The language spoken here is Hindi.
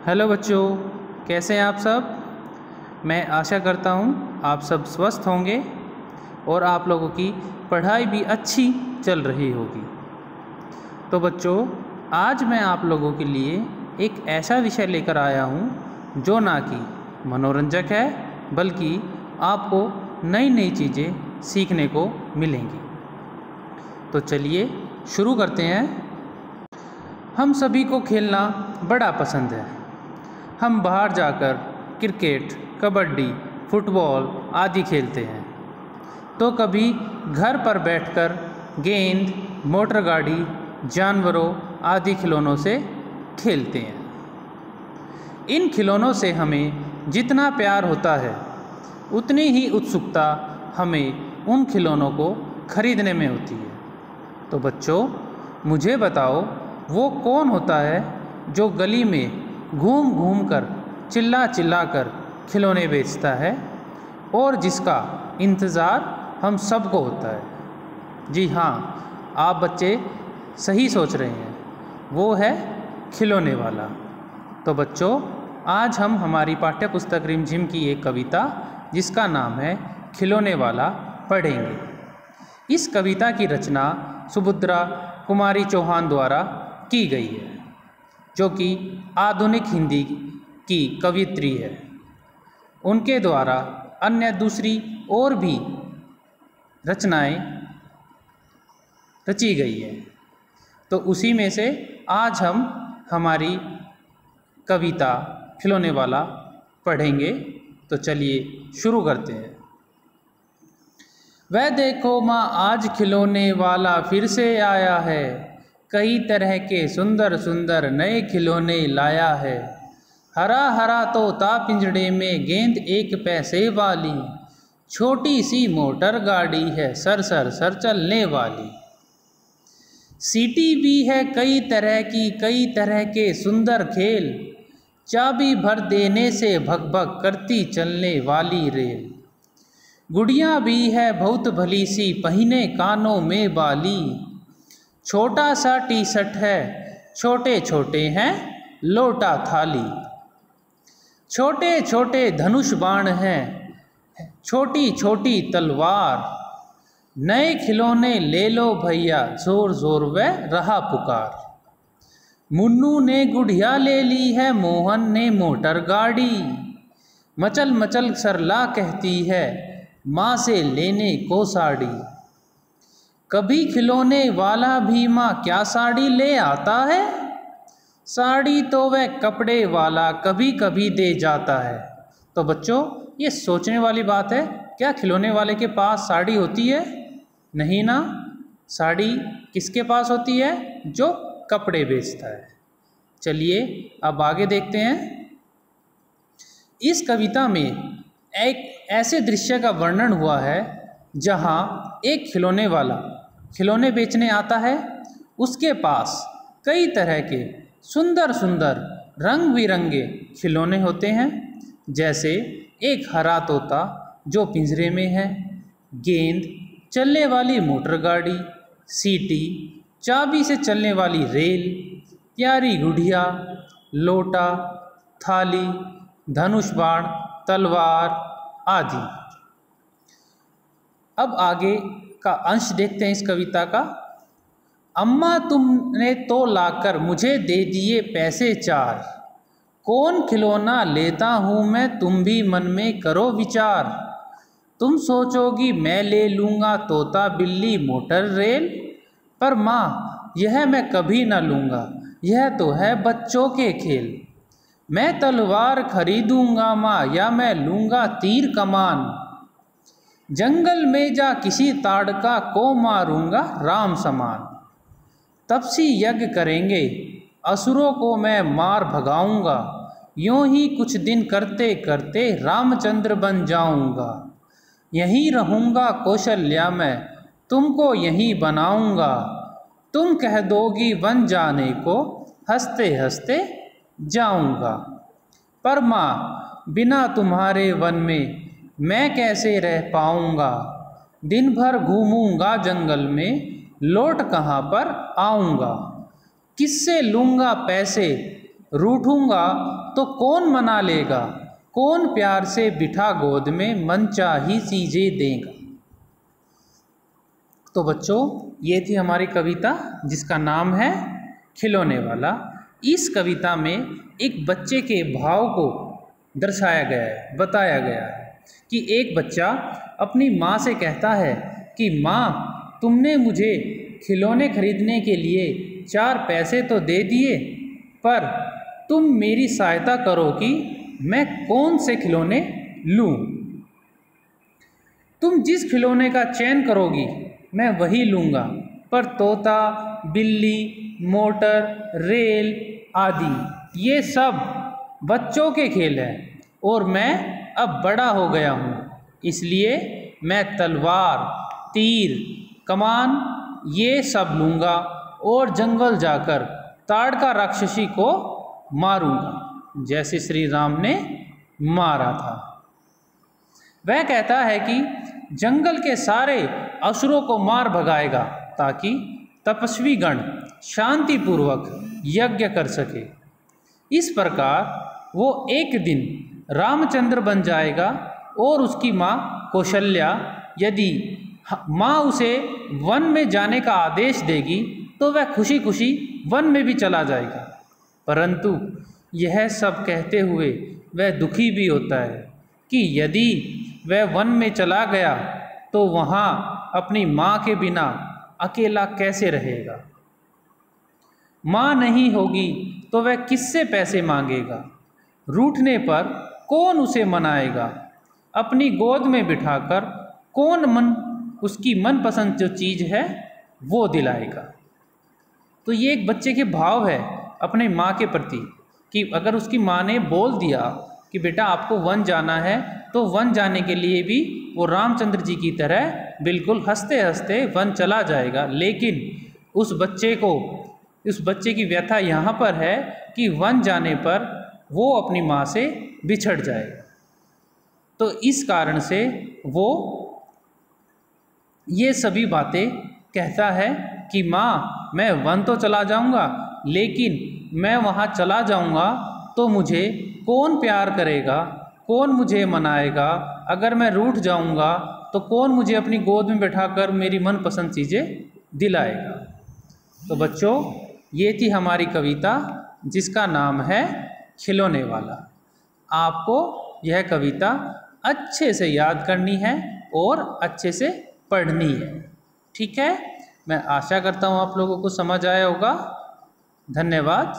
हेलो बच्चों, कैसे हैं आप सब। मैं आशा करता हूँ आप सब स्वस्थ होंगे और आप लोगों की पढ़ाई भी अच्छी चल रही होगी। तो बच्चों, आज मैं आप लोगों के लिए एक ऐसा विषय लेकर आया हूँ जो ना कि मनोरंजक है बल्कि आपको नई नई चीज़ें सीखने को मिलेंगी। तो चलिए शुरू करते हैं। हम सभी को खेलना बड़ा पसंद है। हम बाहर जाकर क्रिकेट, कबड्डी, फुटबॉल आदि खेलते हैं, तो कभी घर पर बैठकर गेंद, मोटर गाड़ी, जानवरों आदि खिलौनों से खेलते हैं। इन खिलौनों से हमें जितना प्यार होता है उतनी ही उत्सुकता हमें उन खिलौनों को खरीदने में होती है। तो बच्चों, मुझे बताओ वो कौन होता है जो गली में घूम घूम कर चिल्ला चिल्ला कर खिलौने बेचता है और जिसका इंतज़ार हम सबको होता है। जी हाँ, आप बच्चे सही सोच रहे हैं, वो है खिलौने वाला। तो बच्चों, आज हम हमारी पाठ्य पुस्तक रिमझिम की एक कविता जिसका नाम है खिलौने वाला पढ़ेंगे। इस कविता की रचना सुभद्रा कुमारी चौहान द्वारा की गई है, जो कि आधुनिक हिंदी की कवयित्री है। उनके द्वारा अन्य दूसरी और भी रचनाएं रची गई है, तो उसी में से आज हम हमारी कविता खिलौने वाला पढ़ेंगे। तो चलिए शुरू करते हैं। वह देखो माँ, आज खिलौने वाला फिर से आया है, कई तरह के सुंदर सुंदर नए खिलौने लाया है। हरा हरा तोता पिंजड़े में गेंद 1 पैसे वाली, छोटी सी मोटर गाड़ी है सर सर सर चलने वाली। सीटी भी है कई तरह की, कई तरह के सुंदर खेल, चाबी भर देने से भग भग करती चलने वाली रेल। गुड़िया भी है बहुत भली सी, पहिने कानों में बाली, छोटा सा टी शर्ट है, छोटे छोटे हैं लोटा थाली। छोटे छोटे धनुष बाण हैं, छोटी छोटी तलवार, नए खिलौने ले लो भैया, जोर जोर वह रहा पुकार। मुन्नू ने गुड़िया ले ली है, मोहन ने मोटर गाड़ी, मचल मचल सरला कहती है, माँ से लेने को साड़ी। कभी खिलौने वाला भी माँ क्या साड़ी ले आता है, साड़ी तो वह कपड़े वाला कभी कभी दे जाता है। तो बच्चों, ये सोचने वाली बात है, क्या खिलौने वाले के पास साड़ी होती है? नहीं ना। साड़ी किसके पास होती है? जो कपड़े बेचता है। चलिए अब आगे देखते हैं। इस कविता में एक ऐसे दृश्य का वर्णन हुआ है जहाँ एक खिलौने वाला खिलौने बेचने आता है। उसके पास कई तरह के सुंदर सुंदर रंग बिरंगे खिलौने होते हैं, जैसे एक हरा तोता जो पिंजरे में है, गेंद, चलने वाली मोटर गाड़ी, सीटी, चाबी से चलने वाली रेल, प्यारी गुड़िया, लोटा, थाली, धनुष बाण, तलवार आदि। अब आगे का अंश देखते हैं इस कविता का। अम्मा तुमने तो लाकर मुझे दे दिए पैसे 4, कौन खिलौना लेता हूँ मैं, तुम भी मन में करो विचार। तुम सोचोगी मैं ले लूँगा तोता, बिल्ली, मोटर, रेल, पर माँ यह मैं कभी ना लूँगा, यह तो है बच्चों के खेल। मैं तलवार खरीदूँगा माँ, या मैं लूँगा तीर कमान, जंगल में जा किसी ताड़का को मारूँगा राम समान। तपसी यज्ञ करेंगे, असुरों को मैं मार भगाऊँगा, यूँ ही कुछ दिन करते करते रामचंद्र बन जाऊँगा। यहीं रहूँगा कौशल्या मैं, तुमको यहीं बनाऊँगा, तुम कह दोगी वन जाने को, हंसते हंसते जाऊँगा। पर माँ बिना तुम्हारे वन में मैं कैसे रह पाऊँगा, दिन भर घूमूँगा जंगल में, लौट कहाँ पर आऊँगा। किससे लूँगा पैसे, रूठूंगा तो कौन मना लेगा, कौन प्यार से बिठा गोद में मन चाही चीज़ें देगा। तो बच्चों, ये थी हमारी कविता जिसका नाम है खिलौने वाला। इस कविता में एक बच्चे के भाव को दर्शाया गया है, बताया गया है कि एक बच्चा अपनी माँ से कहता है कि माँ, तुमने मुझे खिलौने खरीदने के लिए 4 पैसे तो दे दिए, पर तुम मेरी सहायता करो कि मैं कौन से खिलौने लूँ। तुम जिस खिलौने का चयन करोगी मैं वही लूँगा, पर तोता, बिल्ली, मोटर, रेल आदि ये सब बच्चों के खेल हैं और मैं अब बड़ा हो गया हूँ, इसलिए मैं तलवार, तीर, कमान ये सब लूँगा और जंगल जाकर ताड़का राक्षसी को मारूंगा जैसे श्री राम ने मारा था। वह कहता है कि जंगल के सारे असुरों को मार भगाएगा ताकि तपस्वी गण शांतिपूर्वक यज्ञ कर सके। इस प्रकार वो एक दिन रामचंद्र बन जाएगा और उसकी माँ कौशल्या यदि माँ उसे वन में जाने का आदेश देगी तो वह खुशी खुशी वन में भी चला जाएगा। परंतु यह सब कहते हुए वह दुखी भी होता है कि यदि वह वन में चला गया तो वहाँ अपनी माँ के बिना अकेला कैसे रहेगा। माँ नहीं होगी तो वह किससे पैसे मांगेगा, रूठने पर कौन उसे मनाएगा, अपनी गोद में बिठाकर कौन उसकी मनपसंद जो चीज़ है वो दिलाएगा। तो ये एक बच्चे के भाव है अपने माँ के प्रति कि अगर उसकी माँ ने बोल दिया कि बेटा आपको वन जाना है तो वन जाने के लिए भी वो रामचंद्र जी की तरह बिल्कुल हंसते हंसते वन चला जाएगा। लेकिन उस बच्चे की व्यथा यहाँ पर है कि वन जाने पर वो अपनी माँ से बिछड़ जाएगा। तो इस कारण से वो ये सभी बातें कहता है कि माँ, मैं वन तो चला जाऊँगा लेकिन मैं वहाँ चला जाऊँगा तो मुझे कौन प्यार करेगा, कौन मुझे मनाएगा, अगर मैं रूठ जाऊँगा तो कौन मुझे अपनी गोद में बैठाकर मेरी मनपसंद चीज़ें दिलाएगा। तो बच्चों, ये थी हमारी कविता जिसका नाम है खिलौने वाला। आपको यह कविता अच्छे से याद करनी है और अच्छे से पढ़नी है, ठीक है। मैं आशा करता हूँ आप लोगों को समझ आया होगा। धन्यवाद।